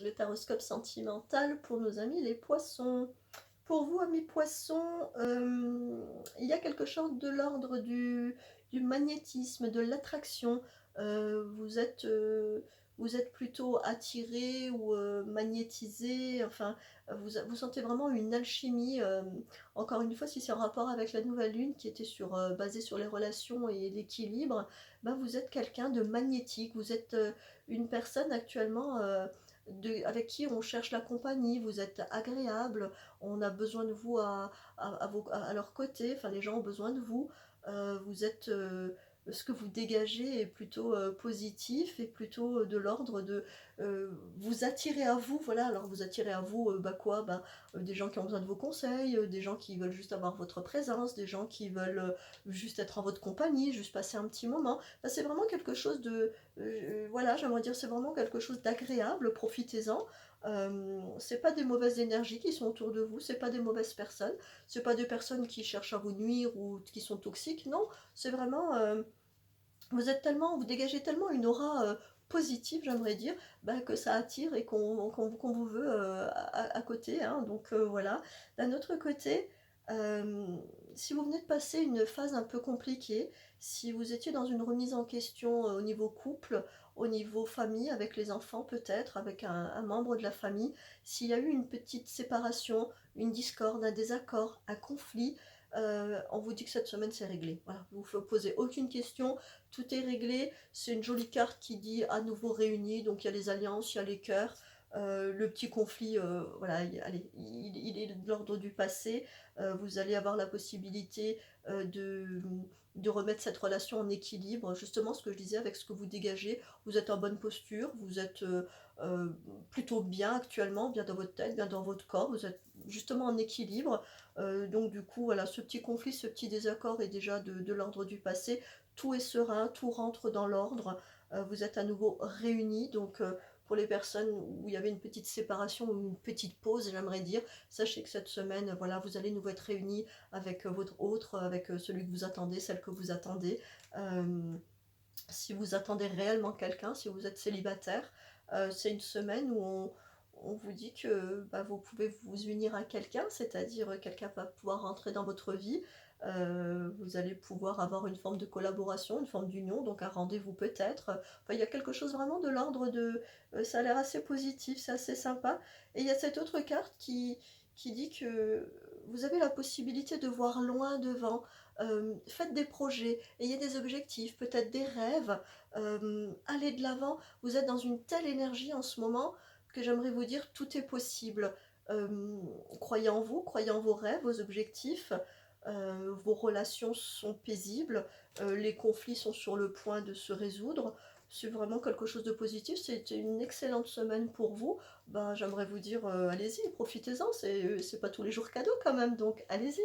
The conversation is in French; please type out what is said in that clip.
Le taroscope sentimental pour nos amis les poissons. Pour vous, amis poissons, il y a quelque chose de l'ordre du magnétisme, de l'attraction. Vous êtes, vous êtes plutôt attiré ou magnétisé, enfin, vous sentez vraiment une alchimie, encore une fois, si c'est en rapport avec la nouvelle lune qui était basée sur les relations et l'équilibre, ben, vous êtes quelqu'un de magnétique. Vous êtes, une personne actuellement, avec qui on cherche la compagnie, vous êtes agréable, on a besoin de vous à leur côté, enfin les gens ont besoin de vous. Vous êtes, ce que vous dégagez est plutôt, positif et plutôt, de l'ordre de, vous attirer à vous, voilà. Alors vous attirez à vous, bah, quoi? Ben, des gens qui ont besoin de vos conseils, des gens qui veulent juste avoir votre présence, des gens qui veulent, juste être en votre compagnie, juste passer un petit moment. Bah, c'est vraiment quelque chose de, voilà, j'aimerais dire, c'est vraiment quelque chose d'agréable, profitez-en. C'est pas des mauvaises énergies qui sont autour de vous, c'est pas des mauvaises personnes, c'est pas des personnes qui cherchent à vous nuire ou qui sont toxiques, non, c'est vraiment, vous dégagez tellement une aura, positive, j'aimerais dire, bah, que ça attire et qu'on vous veut, à côté, hein, donc voilà. D'un autre côté, si vous venez de passer une phase un peu compliquée, si vous étiez dans une remise en question, au niveau couple, au niveau famille, avec les enfants peut-être, avec un membre de la famille, s'il y a eu une petite séparation, une discorde, un désaccord, un conflit, on vous dit que cette semaine c'est réglé. Voilà, vous ne vous posez aucune question, tout est réglé. C'est une jolie carte qui dit à nouveau réunis, donc il y a les alliances, il y a les cœurs. Le petit conflit, voilà, allez, il est de l'ordre du passé. Vous allez avoir la possibilité de remettre cette relation en équilibre. Justement, ce que je disais avec ce que vous dégagez, vous êtes en bonne posture, vous êtes euh, plutôt bien actuellement, bien dans votre tête, bien dans votre corps, vous êtes justement en équilibre. Donc du coup, voilà, ce petit conflit, ce petit désaccord est déjà de l'ordre du passé. Tout est serein, tout rentre dans l'ordre, vous êtes à nouveau réunis, donc pour les personnes où il y avait une petite séparation ou une petite pause, j'aimerais dire, sachez que cette semaine, voilà, vous allez nouveau être réunis avec votre autre, avec celui que vous attendez, celle que vous attendez. Si vous attendez réellement quelqu'un, si vous êtes célibataire, c'est une semaine où on vous dit que bah, vous pouvez vous unir à quelqu'un, c'est-à-dire quelqu'un va pouvoir rentrer dans votre vie, vous allez pouvoir avoir une forme de collaboration, une forme d'union, donc un rendez-vous peut-être. Enfin, il y a quelque chose vraiment de l'ordre de... ça a l'air assez positif, c'est assez sympa. Et il y a cette autre carte qui dit que vous avez la possibilité de voir loin devant. Faites des projets, ayez des objectifs, peut-être des rêves, allez de l'avant. Vous êtes dans une telle énergie en ce moment que j'aimerais vous dire tout est possible. Euh, Croyez en vous, croyez en vos rêves, vos objectifs. Vos relations sont paisibles, les conflits sont sur le point de se résoudre. C'est vraiment quelque chose de positif. C'était une excellente semaine pour vous. Ben, j'aimerais vous dire, allez-y, profitez-en. C'est pas tous les jours cadeau quand même, donc allez-y.